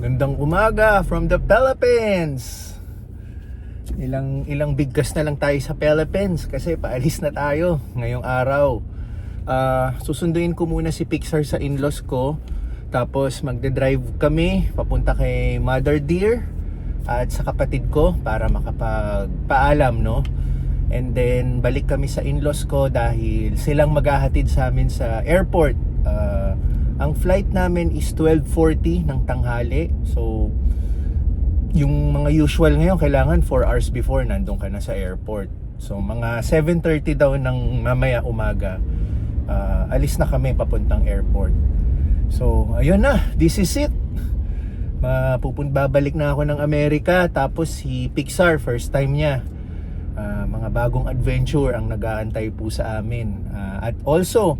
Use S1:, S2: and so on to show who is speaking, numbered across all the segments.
S1: Magandang umaga from the Philippines. Ilang bigkas na lang tayo sa Philippines kasi paalis na tayo ngayong araw. Susunduin ko muna si Pixar sa in-laws ko. Tapos magde-drive kami papunta kay Mother Dear at sa kapatid ko para makapagpaalam, no? And then balik kami sa in-laws ko dahil silang maghahatid sa amin sa airport. Ang flight namin is 12:40 ng tanghali. So yung mga usual ngayon kailangan 4 hours before nandun ka na sa airport. So mga 7:30 daw ng mamaya umaga alis na kami papuntang airport. So ayun na, this is it. Babalik na ako ng Amerika. Tapos si Pixar, first time niya. Mga bagong adventure ang nag-aantay po sa amin. At also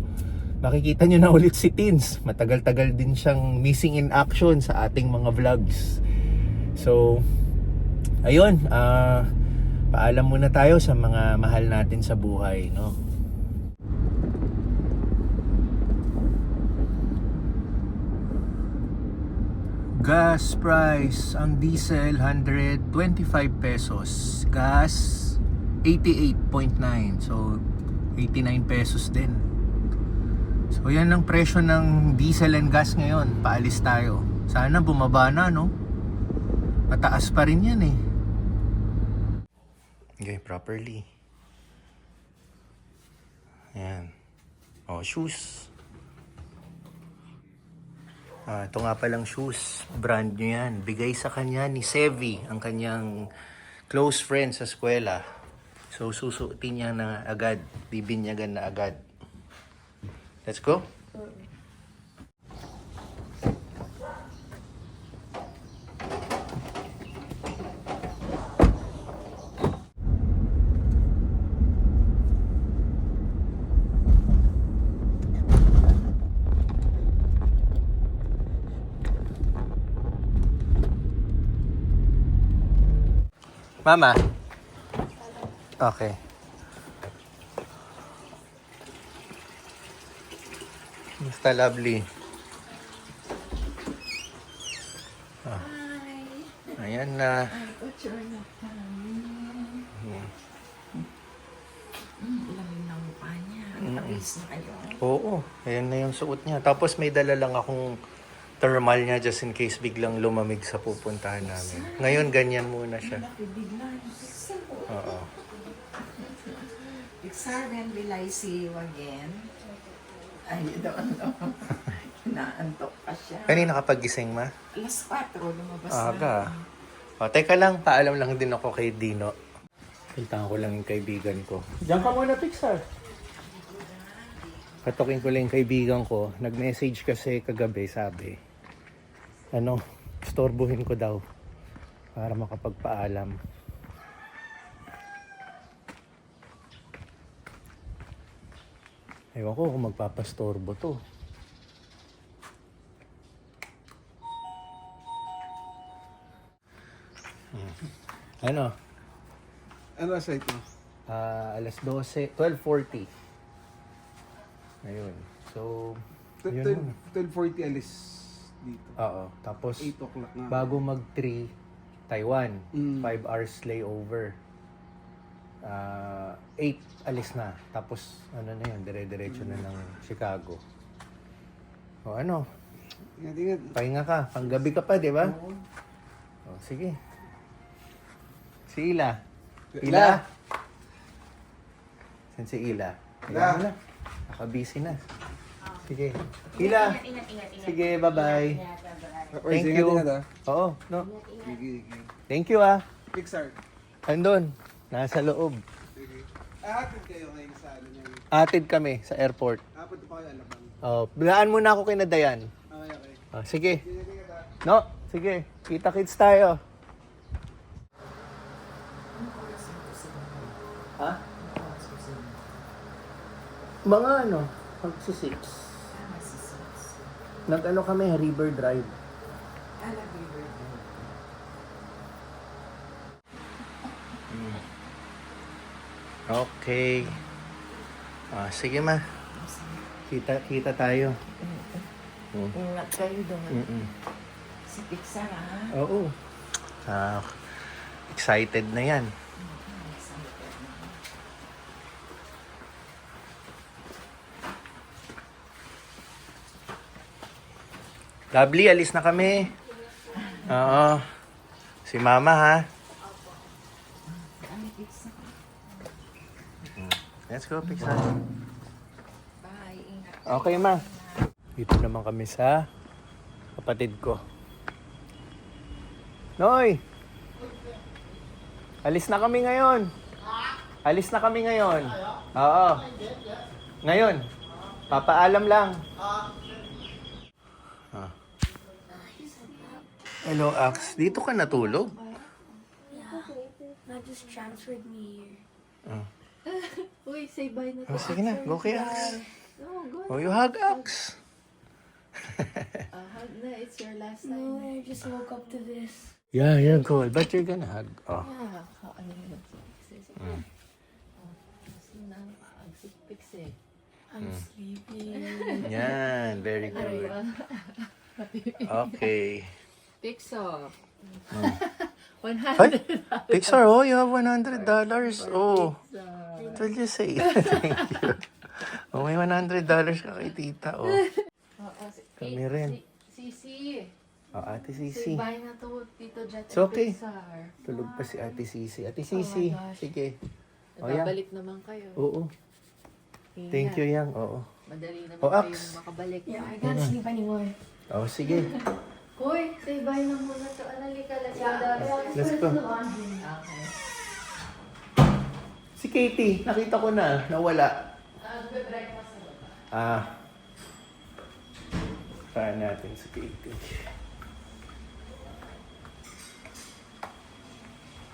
S1: makikita nyo na ulit si Teens. Matagal-tagal din siyang missing in action sa ating mga vlogs. So ayun, paalam muna tayo sa mga mahal natin sa buhay, no? Gas price, ang diesel 125 pesos, gas 88.9, so 89 pesos din. So yan ang presyo ng diesel and gas ngayon. Paalis tayo. Sana bumaba na, no? Mataas pa rin yan eh. Okay, properly. Ayan. Oh, shoes. Ito nga palang shoes. Brand nyo yan. Bigay sa kanya ni Sevi, ang kanyang close friend sa eskwela. So susuotin niya na agad. Bibinyagan na agad. Let's go. Mama. Okay. Basta lovely. Ayan na.
S2: Lamig na mukha niya. Pawis na kayo.
S1: Oo, ayan na yung suot niya. Tapos may dala lang akong thermal niya just in case biglang lumamig sa pupuntahan namin. Ngayon ganyan muna siya.
S2: Bigla.
S1: Oo.
S2: Pixar, when will I see you again? Ay, doon. Inaantok pa siya.
S1: Kanina kapag gising, ma?
S2: Alas 4, lumabas
S1: Aga.
S2: na.
S1: O, teka lang, paalam lang din ako kay Dino. Pintahan ko lang yung kaibigan ko. Diyan ka muna, Pixar. Katokin ko lang yung kaibigan ko. Nag-message kasi kagabi, sabi, storbohin ko daw para makapagpaalam. Ewan ko kung magpapastorbo to. Ano?
S3: Ano sa ito?
S1: Alas 12, 12:40. Ayun. So, yun.
S3: 12:40 alis dito.
S1: Oo. Tapos,
S3: 8 o'clock na.
S1: bago mag-3, Taiwan. 5
S3: Mm.
S1: hours layover. 8, alis na. Tapos, na yun, dire-diretso na ng Chicago. O ano?
S3: Ingat.
S1: Pahinga ka. Panggabi ka pa, di ba? O, sige. Si Ila. Ila? Saan si Ila? Ila mo na. Naka-busy na. Sige. Ila.
S4: Ingat.
S1: Sige, bye-bye. Thank
S3: Ingat,
S1: you.
S3: ingat,
S1: Oo, no.
S3: Sige.
S1: Thank you, ah.
S3: Pixar.
S1: Andun. Nasa loob.
S3: Sige. Hatid kayo ngayon sa ano niya.
S1: Atid kami sa airport.
S3: Punta pa kayo Alabang.
S1: Oh, bilaan muna ako kay Dayan.
S3: Okay.
S1: Oh, sige.
S3: Ingat, ha.
S1: No, sige. Kita-kits tayo. Ha? Mga magsi-6. Nag-ano kami, River Drive. Okay. Sige ma. Kita tayo.
S2: Ingat kayo doon. si Pixar, ha?
S1: Oo. Excited na yan. Lovely, alis na kami. Oo. Si Mama, ha?
S2: Ay, Pixar.
S1: Let's go, Pixar.
S2: Bye, ingat.
S1: Okay, Ma. Dito naman kami sa kapatid ko. Noy! Alis na kami ngayon. Alis na kami ngayon. Oo. Ngayon. Papaalam lang. Ah. Hello, Ax. Dito ka natulog?
S4: Not just transferred me here.
S1: Ah.
S4: Uy, say bye na
S1: Oh, sige na. Go kay Ax.
S4: No, go.
S1: Oh, you hug Ax.
S4: Hug na. It's your last time. No, I just woke up to this.
S1: Yeah, you're cool. But you're gonna hug. Oh.
S4: Yeah. Ano yun? I'm sleepy.
S1: Yan. Very good. Okay.
S4: Pixar.
S1: Ay, Pixar, oh, you have $100. Oh, what will you say? Thank you. Oh, may $100 ka kay tita, oh. Kami rin.
S4: Sisi.
S1: Oh, Ate
S4: Say
S1: Sisi.
S4: bye na to, Tito Jet
S1: It's
S4: and
S1: okay.
S4: Pixar.
S1: Tulog pa si Ate Sisi. Ate Sisi,
S4: Oh my gosh.
S1: sige. Oh, yang.
S4: Babalik naman kayo.
S1: Oo. Thank you, yang. Oo.
S4: Madali naman
S1: Oh,
S4: kayong
S1: Ax.
S4: makabalik.
S5: Yeah, I can't sleep anymore.
S1: Oh, sige.
S4: Hoy, say bye na muna to. Analika, let's go.
S1: Let's go.
S4: Okay.
S1: Si Katie, nakita ko na, nawala.
S4: Breakfast na ba?
S1: Ah. Saan natin si Katie?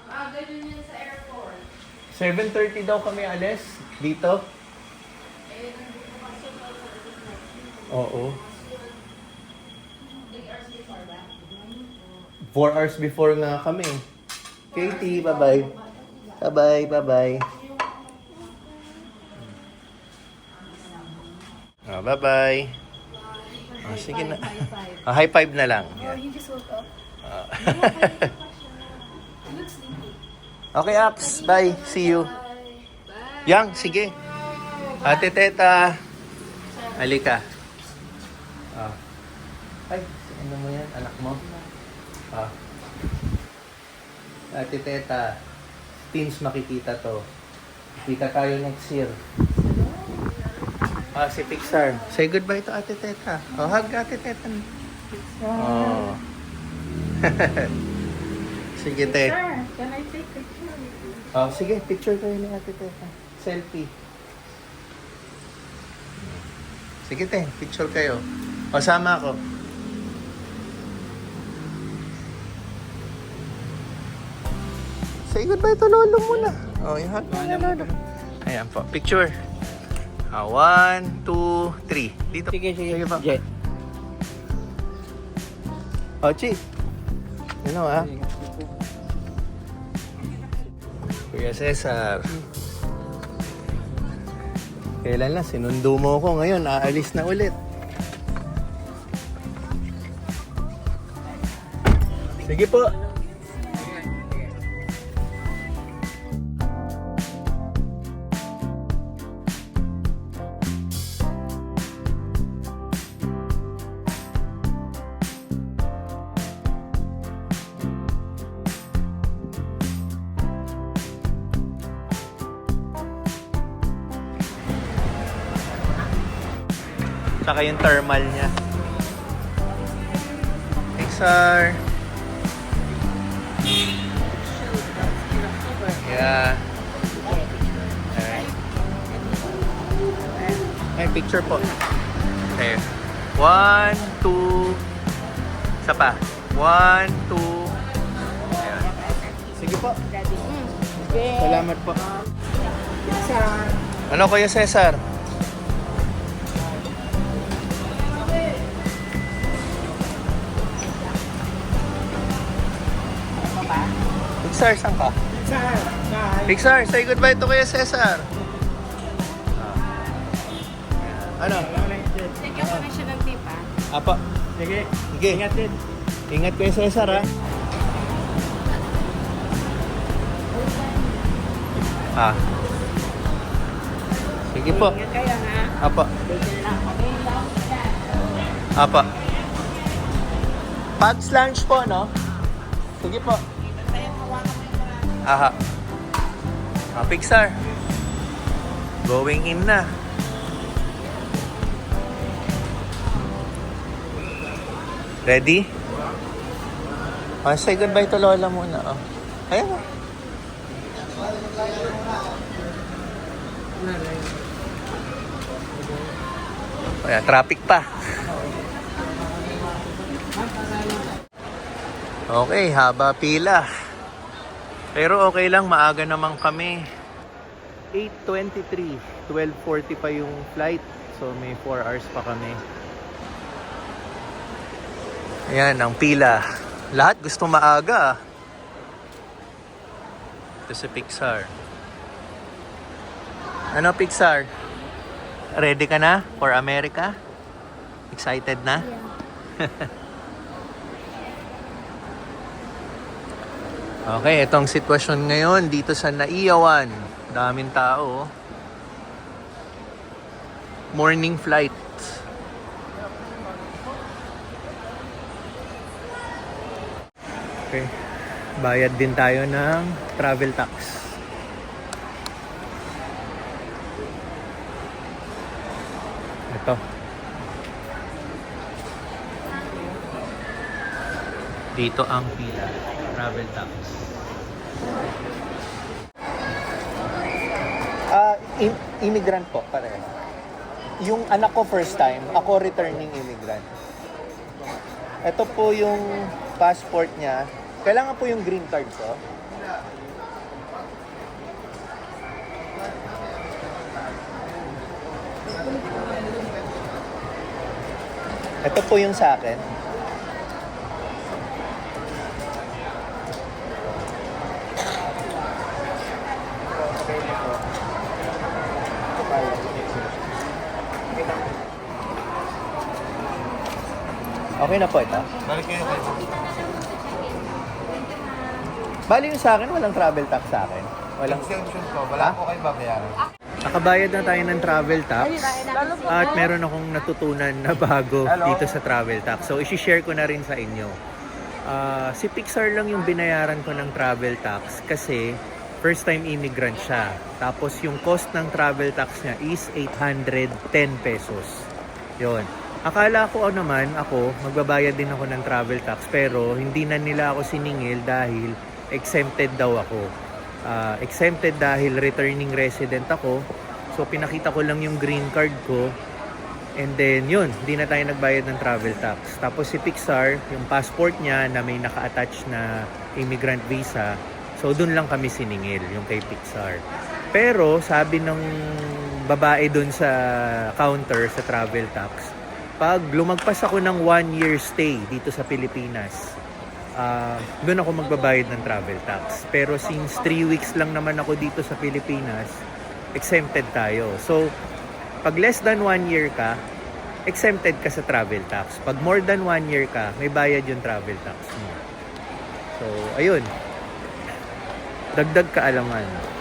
S4: Ang aga nyo yan sa airport.
S1: 7:30 daw kami alis dito. Oo. 4 hours before nga kami. Katie, bye-bye. Bye-bye, bye-bye. Oh, bye-bye. Oh, sige na. Oh, high five na lang.
S5: Oh, you just woke up. You look sleepy.
S1: Okay, Aps. Bye. See you. Yang, sige. Ate Teta. Halika. Ah. Ay, ano mo yan? Anak mo? Ah. Ate Teta. Teens makikita to. Kita tayo next year. Ah, si Pixar. Say goodbye to Ate Teta. Oh, hug Ate Teta. Oh. Sige, te.
S5: Can I take picture?
S1: Oh, sige, picture kayo ni Ate Teta. Selfie. Sige, te. Picture kayo. O, sama ako. Say goodbye to Lolo muna. Oh, yung hug mo na Lolo. Ayan po. Picture. 1, 2, 3. Dito. Sige po. Oh, Chi. Ano ah? Kuya Cesar. Kailan lang, sinundo mo ko ngayon, aalis na ulit. Sige po. Saka yung thermal niya. Pixar. Yeah. Alright. Ay, picture po. Okay. 1, 2. Isa pa. 1, 2. Ayan. Sige po. Salamat po. Ano Kuya Cesar? Pixar, saan ka? Pixar, say goodbye to Kuya Cesar. Ano?
S5: Take a picture ng pipa.
S1: Apa?
S3: Sige.
S1: Sige.
S3: Ingat din.
S1: Ingat Kuya Cesar ha. Ah. Sige po. Apa. Apa. Pats lunch po, no? Sige po. Aha. Pixar. Going in na. Ready? Say goodbye to Lola muna. Oh. Ayan mo. Ayan, traffic pa. Okay, haba pila. Pero okay lang, maaga naman kami. 8:23, 12:40 pa yung flight. So may 4 hours pa kami. Ayan, ang pila. Lahat gusto maaga. Ito si Pixar. Ano Pixar? Ready ka na for America? Excited na? Okay, itong sitwasyon ngayon dito sa Naiyawan. Daming tao. Morning flight. Okay. Bayad din tayo ng travel tax. Ito. Dito ang pila. Travel tax. Immigrant po, pareho. Yung anak ko first time, ako returning immigrant. Ito po yung passport niya. Kailangan po yung green card ko. Ito po yung sa akin. Okay na po ito.
S3: Balik kayo kayo.
S1: Bali yung sa akin, walang travel tax sa akin. Walang...
S3: Exemption po, wala po kayo babayaran.
S1: Nakabayad na tayo ng travel tax at meron akong natutunan na bago dito sa travel tax. So, isi-share ko na rin sa inyo. Si Pixar lang yung binayaran ko ng travel tax kasi first time immigrant siya. Tapos yung cost ng travel tax niya is 810 pesos. Yun. Akala ko naman ako, magbabayad din ako ng travel tax pero hindi na nila ako siningil dahil exempted daw ako. Exempted dahil returning resident ako. So pinakita ko lang yung green card ko. And then yun, hindi na tayo nagbayad ng travel tax. Tapos si Pixar, yung passport niya na may naka-attach na immigrant visa. So dun lang kami siningil, yung kay Pixar. Pero sabi ng babae dun sa counter sa travel tax, pag lumagpas ako ng 1 year stay dito sa Pilipinas, doon ako magbabayad ng travel tax. Pero since 3 weeks lang naman ako dito sa Pilipinas, exempted tayo. So, pag less than 1 year ka, exempted ka sa travel tax. Pag more than 1 year ka, may bayad yung travel tax mo. So, ayun. Dagdag kaalaman.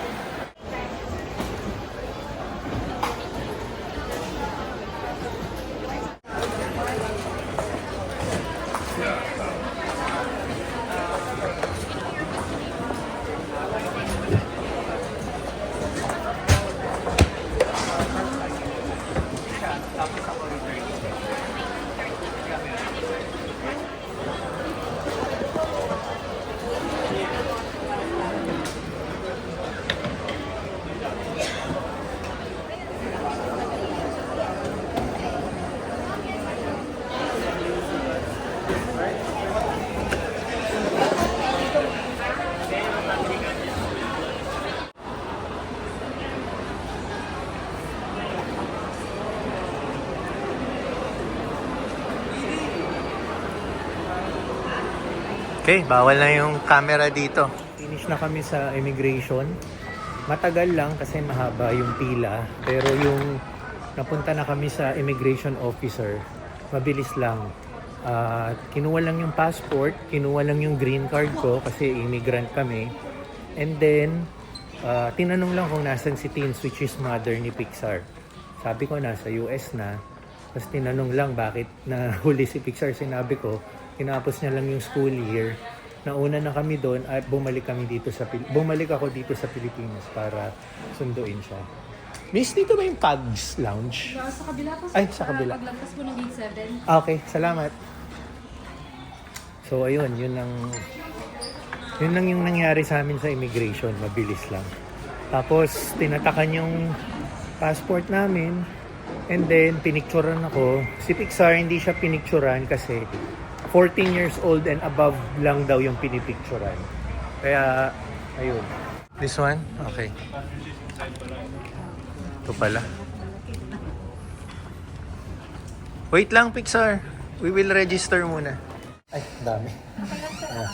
S1: Okay, bawal na yung camera dito. Finish na kami sa immigration. Matagal lang kasi mahaba yung pila. Pero yung napunta na kami sa immigration officer, mabilis lang. Kinuha lang yung passport, kinuha lang yung green card ko kasi immigrant kami. And then, tinanong lang kung nasan si Teens, which is mother ni Pixar. Sabi ko, nasa US na. Tapos tinanong lang bakit nahuli si Pixar. Sinabi ko, tinapos niya lang yung school year. Nauna na kami doon at bumalik ako dito sa Pilipinas para sunduin siya. Miss, dito ba yung Pugs Lounge?
S5: Sa kabila po.
S1: Ay, sa kabila.
S5: Paglagpas po ng gate 7.
S1: Okay, salamat. So ayun, yun lang yung nangyari sa amin sa immigration, mabilis lang. Tapos tinatakan yung passport namin and then pinicturean ako. Si Pixar hindi siya pinicturean kasi 14 years old and above lang daw yung pinipicturean. Kaya ayun. This one? Okay. Ito pala. Wait lang, Pixar. We will register muna. Ay, dami. Ah.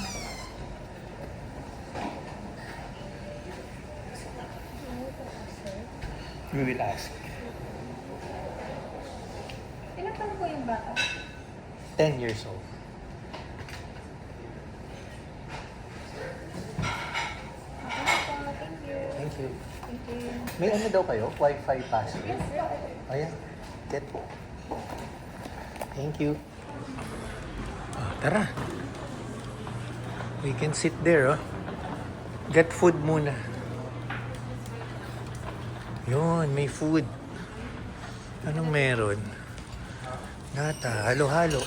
S1: We will ask.
S5: Ilan taon po yung bata?
S1: 10 years old. Thank you. May ano daw kayo? Wi-Fi password? Ayan. Get. Thank you. Tara. We can sit there, oh. Get food muna. Yun, may food. Anong meron? Nata, halo-halo.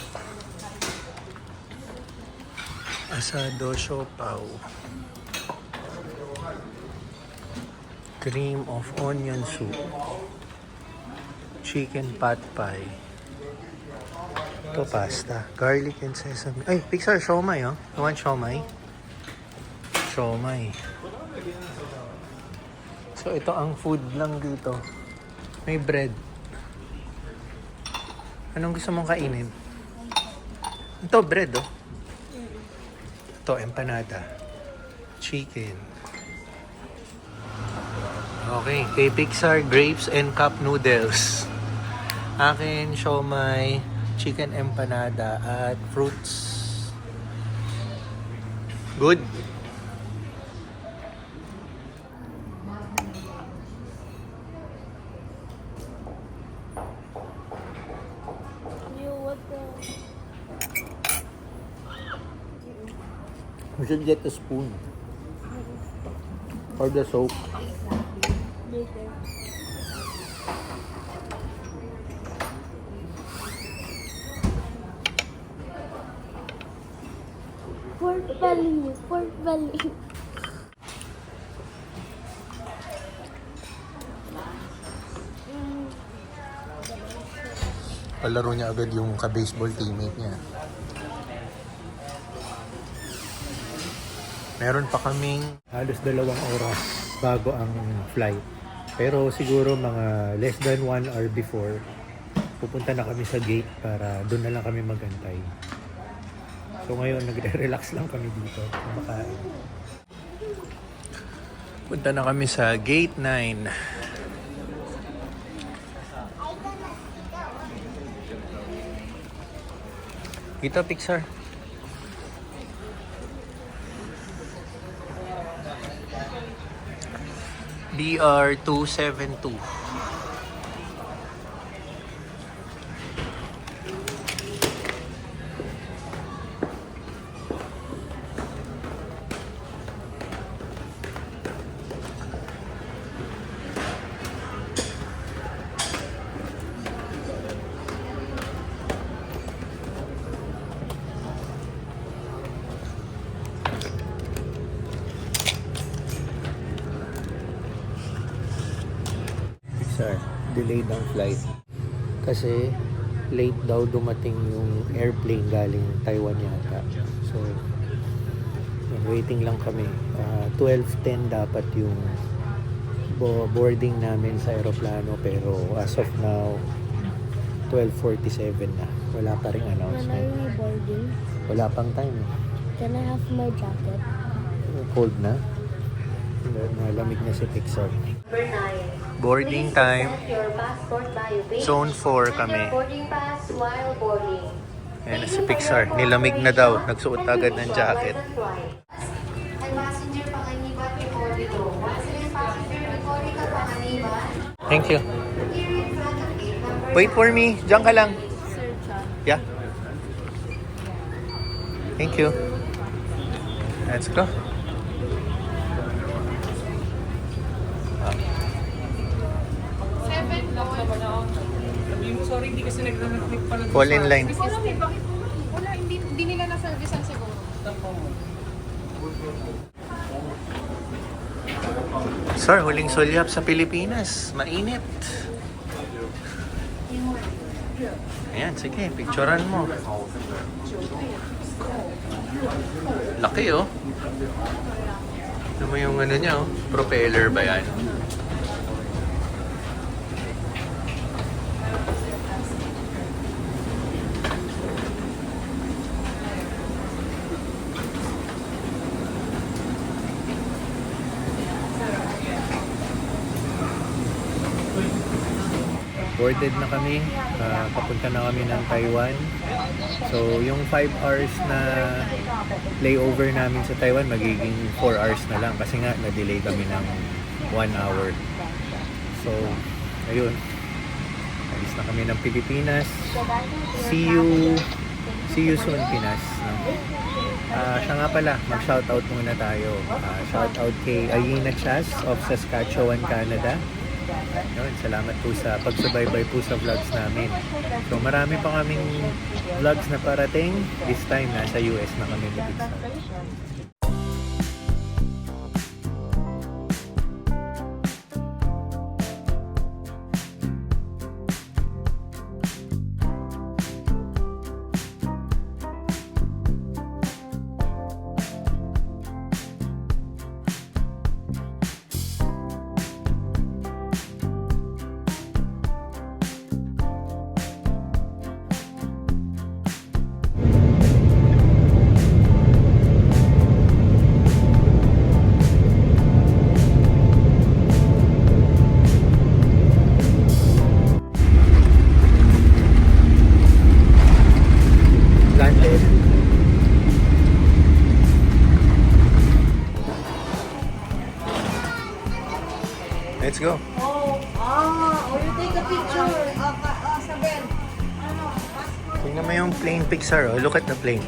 S1: Asado siopaw. Cream of onion soup. Chicken pot pie. Ito pasta. Garlic and sesame. Ay, Pixar, siomai, oh. You want siomai? Siomai. So, ito ang food lang dito. May bread. Anong gusto mong kainin? Ito, bread, oh. Ito, empanada. Chicken. Okay, kay Pixar, grapes and cup noodles. Akin, siomai, chicken empanada, at fruits. Good. We should get a spoon. Or the soap.
S4: Pork belly, pork belly.
S1: Palaro niya agad yung ka-baseball teammate niya. Meron pa kaming halos 2 oras bago ang flight. Pero siguro mga less than 1 hour before, pupunta na kami sa gate para doon na lang kami magantay. So ngayon, nagre-relax lang kami dito. Kumakain. Punta na kami sa gate 9. Dito, Pixar. BR 272. Delayed ang flight kasi late daw dumating yung airplane galing Taiwan yata. So waiting lang kami. 12:10 dapat yung boarding namin sa aeroplano, pero as of now 12:47 na. Wala pa ring
S4: When are
S1: announcement.
S4: we boarding?
S1: Wala pang time.
S4: Can I have my jacket?
S1: Cold na. Malamig na si Pixar.
S6: Number 9.
S1: Boarding
S6: Please
S1: time.
S6: present your passport by your page.
S1: Zone 4
S6: and
S1: kami.
S6: your boarding pass while boarding.
S1: Ayan na si Pixar. Nilamig na daw. Nagsuot agad ng jacket.
S4: Ay passenger Panganiban to Corridor. Once again, passenger to Corridor Panganiban.
S1: Thank you.
S4: Here in front of gate number
S1: Wait for me. Diyan ka lang.
S5: Sir John.
S1: Yeah. Thank you. Let's go.
S6: Sorry, hindi kasi nag-click pala.
S1: Fall in line.
S5: Wala, hindi nila na-service ang siguro.
S1: Sir, huling sulyap sa Pilipinas. Mainit. Ayan, sige. Picturean mo. Laki oh. Ano mo yung ano niya oh? Propeller ba yan? Boarded na kami. Papunta na kami ng Taiwan. So, yung 5 hours na layover namin sa Taiwan, magiging 4 hours na lang. Kasi nga, na-delay kami ng 1 hour. So, ayun. Alis na kami ng Pilipinas. See you soon, Pinas. No? Siya nga pala, mag-shoutout muna tayo. Shoutout kay Ayina Chas of Saskatchewan, Canada. Yun, salamat po sa pagsubaybay po sa vlogs namin. So marami pa kaming vlogs na parating. This time nasa US na kami ni Pixar. Landed. Let's go.
S2: You take a picture of Sabel.
S1: Tingnan mo yung plane, Pixar. Oh. Look at the plane.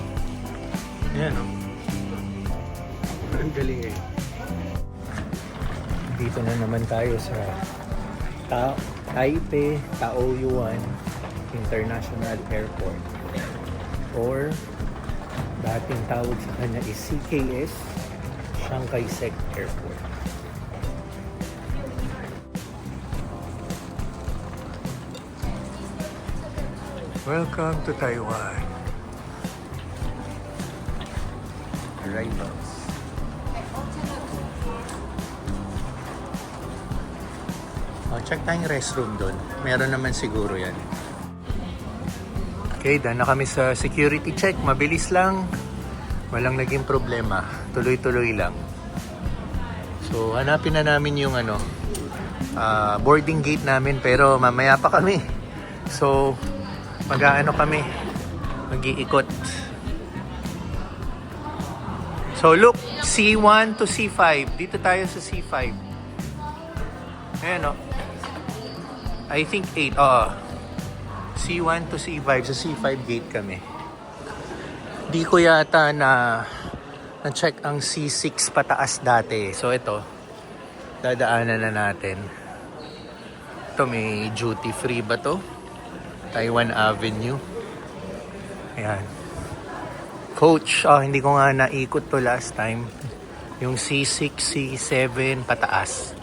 S1: Ayan, oh. Ang galing eh. Dito na naman tayo sa Taipei Taoyuan International Airport. Or dating tawag sa kanya is CKS Chiang Kai-shek Airport. Welcome to Taiwan. Arrivals. Check tayong restroom doon. Meron naman siguro yan. Okay, done na kami sa security check. Mabilis lang. Walang naging problema. Tuloy-tuloy lang. So, hanapin na namin yung boarding gate namin. Pero mamaya pa kami. So, mag-aano kami. Mag-iikot. So, look. C1 to C5. Dito tayo sa C5. Ayan o. I think 8. C1 to C5. Sa C5 gate kami. Di ko yata na-check ang C6 pataas dati. So ito, dadaanan na natin. Ito may duty free ba to? Taiwan Avenue. Ayan. Coach, hindi ko nga naikot to last time. Yung C6, C7 pataas.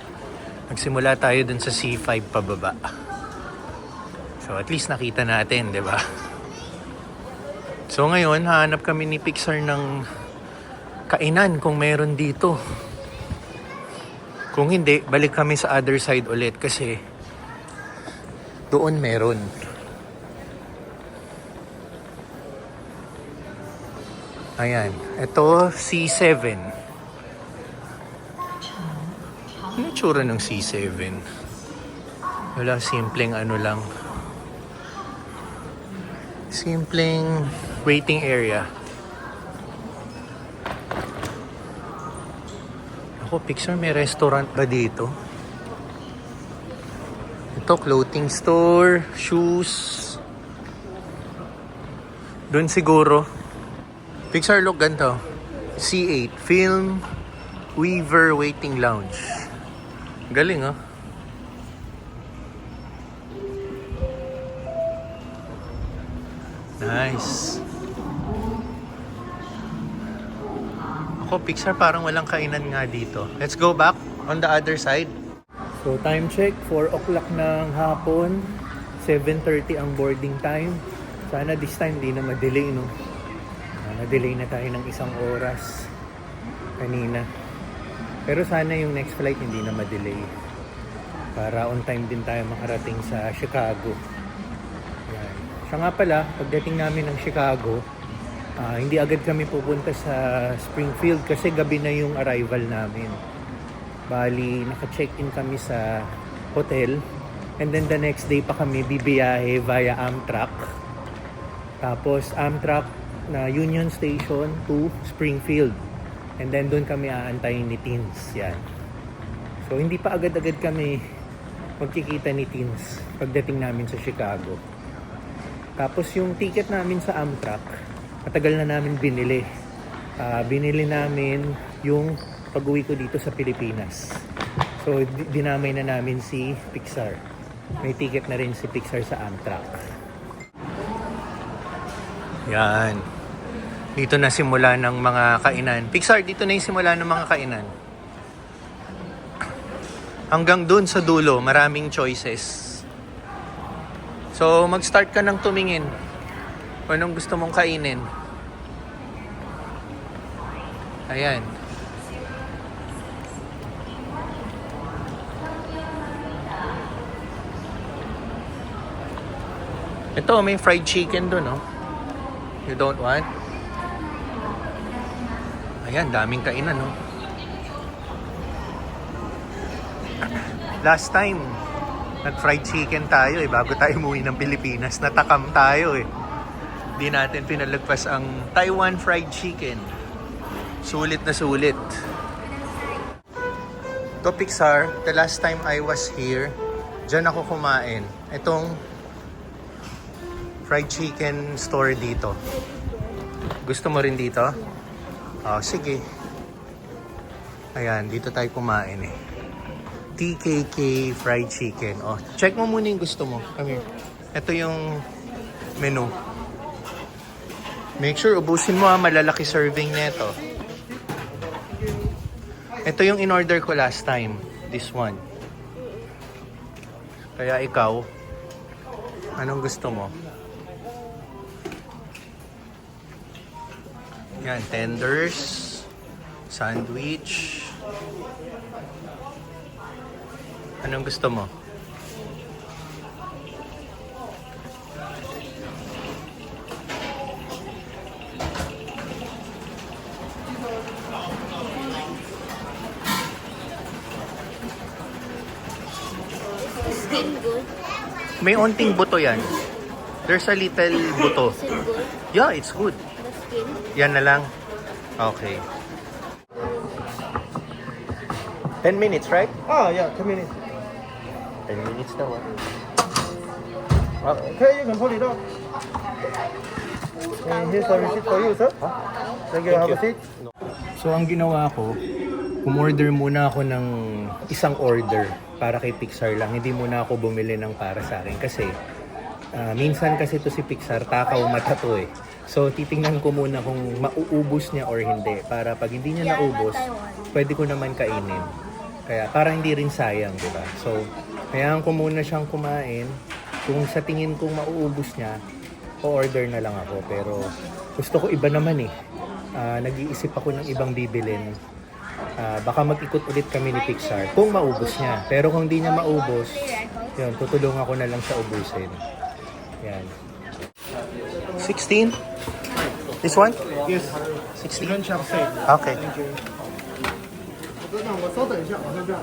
S1: Nagsimula tayo dun sa C5 pababa. So at least nakita natin, 'di ba? So ngayon, hanap kami ni Pixar ng kainan kung meron dito. Kung hindi, balik kami sa other side ulit kasi doon meron. Ayan, ito C7. Ano yung tsura ng C7? Wala, simpleng ano lang. Simpleng waiting area. Ako, Pixar, may restaurant ba dito? Ito, clothing store, shoes. Doon siguro. Pixar, look, ganito. C8, Film Weaver Waiting Lounge. Galing, oh. Nice. Ako, Pixar, parang walang kainan nga dito. Let's go back on the other side. So, time check, 4 o'clock ng hapon. 7:30 ang boarding time. Sana this time di na ma-delay, no? Na-delay na tayo ng 1 oras kanina. Pero sana yung next flight hindi na ma-delay. Para on time din tayo makarating sa Chicago. Yan. Siya nga pala, pagdating namin ng Chicago, hindi agad kami pupunta sa Springfield kasi gabi na yung arrival namin. Bali, naka-check-in kami sa hotel. And then the next day pa kami bibiyahe via Amtrak. Tapos Amtrak na Union Station to Springfield. And then doon kami aantayin ni Teens. Yan. So hindi pa agad-agad kami magkikita ni Teens pagdating namin sa Chicago. Tapos yung ticket namin sa Amtrak, matagal na namin binili. Binili namin yung pag-uwi ko dito sa Pilipinas. So dinamay na namin si Pixar. May ticket na rin si Pixar sa Amtrak. Yan. Dito na simula ng mga kainan. Pixar, dito na yung simula ng mga kainan. Hanggang dun sa dulo, maraming choices. So, mag-start ka ng tumingin. Kung anong gusto mong kainin. Ayan. Ito, may fried chicken dun, oh. You don't want? Ayan, daming kainan, no? Last time, nag-fried chicken tayo, bago tayo umuwi ng Pilipinas. Natakam tayo, Di natin pinalagpas ang Taiwan fried chicken. Sulit na sulit. To Pixar, the last time I was here, dyan ako kumain. Itong fried chicken store dito. Gusto mo rin dito? Oh, sige. Ayan, dito tayo kumain TKK fried chicken. Oh, check mo muna yung gusto mo. Come here. Ito yung menu. Make sure ubusin mo malalaki serving nito. Ito yung in-order ko last time. This one. Kaya ikaw, anong gusto mo? Yan, tenders, sandwich. Anong gusto mo?
S4: Skin good.
S1: May onting buto yan. There's a little buto.
S4: Is it good?
S1: Yeah, it's good.
S4: The skin?
S1: Yan na lang. Okay. 10 minutes, right?
S3: Oh, yeah, 10 minutes.
S1: 10 minutes daw,
S3: Okay, you can pull it up. Here's the receipt for you, sir. Thank you. Have a seat.
S1: So, ang ginawa ko, umorder muna ako ng isang order para kay Pixar lang. Hindi muna ako bumili ng para sa akin kasi minsan kasi to si Pixar, takaw mata to So, titingnan ko muna kung mauubos niya or hindi. Para pag hindi niya naubos, pwede ko naman kainin. Kaya, para hindi rin sayang, di ba? So, hayaan ko muna siyang kumain. Kung sa tingin kong mauubos niya, o-order na lang ako. Pero, gusto ko iba naman nag-iisip ako ng ibang bibilin. Baka mag-ikot ulit kami ni Pixar kung maubos niya. Pero kung hindi niya maubos, yun, tutulungan ko na lang sa ubusin. Yan. 16? This one?
S3: Yes.
S1: 16?
S3: You don't have seat.
S1: Okay.
S3: 我稍等一下，马上就要。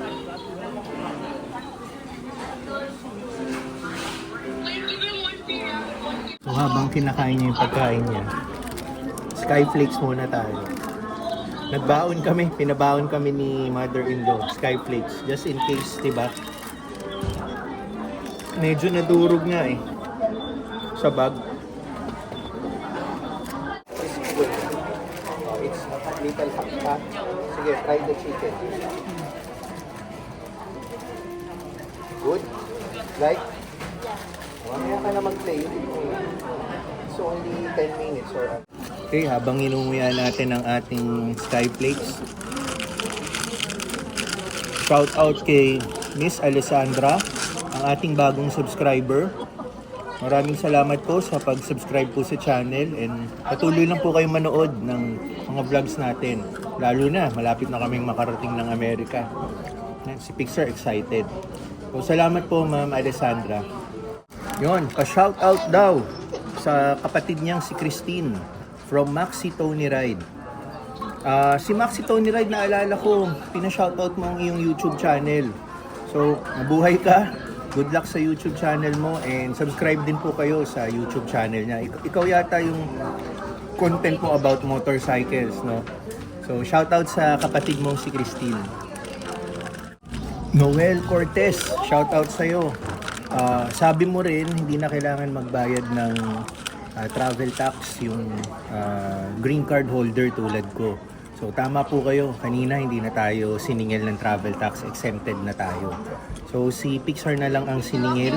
S4: Ano
S1: So habang kinakain niya yung pagkain niya, Skyflakes muna tayo. Nagbaon kami, pinabaon kami ni mother-in-law, Skyflakes, just in case, diba? Medyo nadurog nga eh, sa bag. It's little hot. Sige, try the chicken. Good? Like? Mamaya ka na mag-play. It's only 10 minutes or... Okay, habang inumuya natin ang ating Skyflakes, shout out kay Miss Alessandra, ang ating bagong subscriber. Maraming salamat po sa pag-subscribe po sa channel, and patuloy lang po kayong manood ng mga vlogs natin. Lalo na, malapit na kaming makarating ng Amerika. Si Pixar excited. So, salamat po Ma'am Alessandra. Yun, pa-shout out daw sa kapatid niyang si Christine from Maxi Tony Ride. Si Maxi Tony Ride, naalala ko, pina-shoutout mo ang iyong YouTube channel. So, mabuhay ka. Good luck sa YouTube channel mo, and subscribe din po kayo sa YouTube channel niya. Ikaw yata yung content mo about motorcycles, no? So, shoutout sa kapatid mong si Christine. Noel Cortez, shoutout sa'yo. Sabi mo rin, hindi na kailangan magbayad ng travel tax yung green card holder tulad ko. So tama po kayo, kanina hindi na tayo siningil ng travel tax, exempted na tayo. So si Pixar na lang ang siningil.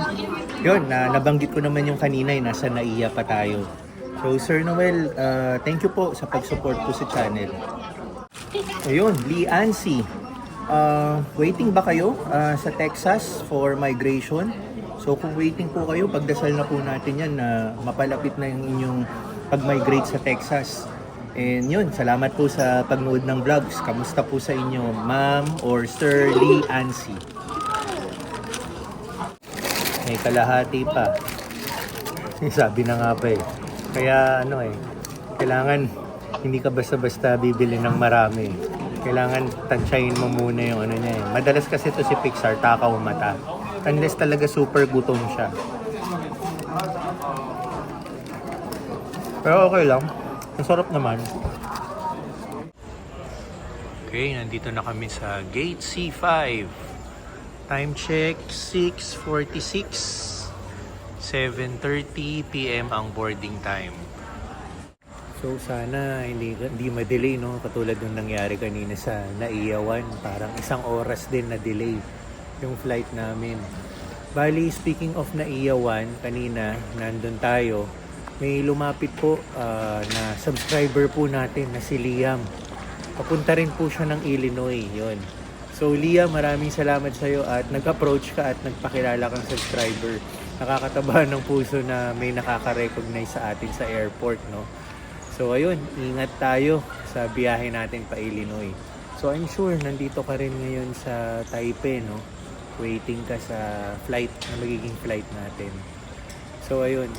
S1: Yun, nabanggit ko naman yung kanina, nasa NAIA pa tayo. So Sir Noel, thank you po sa pag-support po sa channel. Ayun, Lee Ansi, waiting ba kayo sa Texas for migration? So kung waiting po kayo, pagdasal na po natin yan na mapalapit na yung inyong pag-migrate sa Texas. And yun, salamat po sa pagnood ng vlogs. Kamusta po sa inyo, Ma'am or Sir Lee Ansi? May kalahati pa. Sabi na nga pa eh. Kaya ano eh, kailangan hindi ka basta-basta bibili ng marami. Kailangan tansyahin mo muna yung ano niya eh. Madalas kasi ito si Pixar, takaw mata. Unless talaga super gutom siya. Pero okay lang. Masarap naman. Okay, nandito na kami sa Gate C5. Time check, 6:46. 7:30 PM ang boarding time. So sana hindi ma-delay, no? Katulad ng nangyari kanina sa NAIA 1. Parang 1 oras din na delay yung flight namin. Bali, speaking of NAIA 1, kanina nandun tayo. May lumapit po na subscriber po natin na si Liam. Papunta rin po siya ng Illinois, yon. So Liam, maraming salamat sa iyo at nag-approach ka at nagpakilala kang subscriber. Nakakataba ng puso na may nakaka-recognize sa atin sa airport, no? So ayun, ingat tayo sa biyahe natin pa Illinois. So I'm sure nandito ka rin ngayon sa Taipei, no? Waiting ka sa flight na magiging flight natin. So ayun.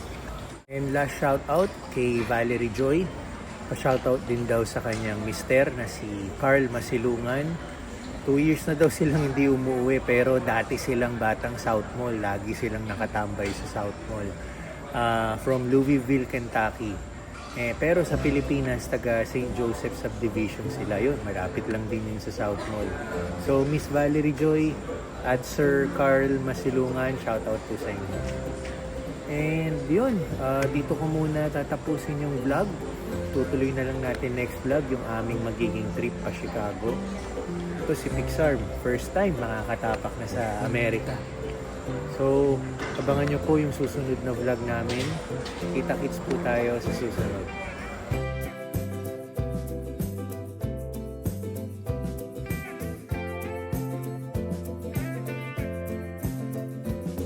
S1: And last shout out kay Valerie Joy. Pa-shout out din daw sa kanyang mister na si Carl Masilungan. 2 years na daw silang hindi umuwi, pero dati silang batang South Mall. Lagi silang nakatambay sa South Mall. From Louisville, Kentucky. Pero sa Pilipinas, taga St. Joseph Subdivision sila. Yun, malapit lang din yun sa South Mall. So Miss Valerie Joy at Sir Carl Masilungan, shout out po sa inyo. And yun, dito ko muna tatapusin yung vlog. Tutuloy na lang natin next vlog yung aming magiging trip pa Chicago. Ito si Pixar, first time makakatapak na sa Amerika. So, abangan nyo po yung susunod na vlog namin. Kita-kits po tayo sa susunod.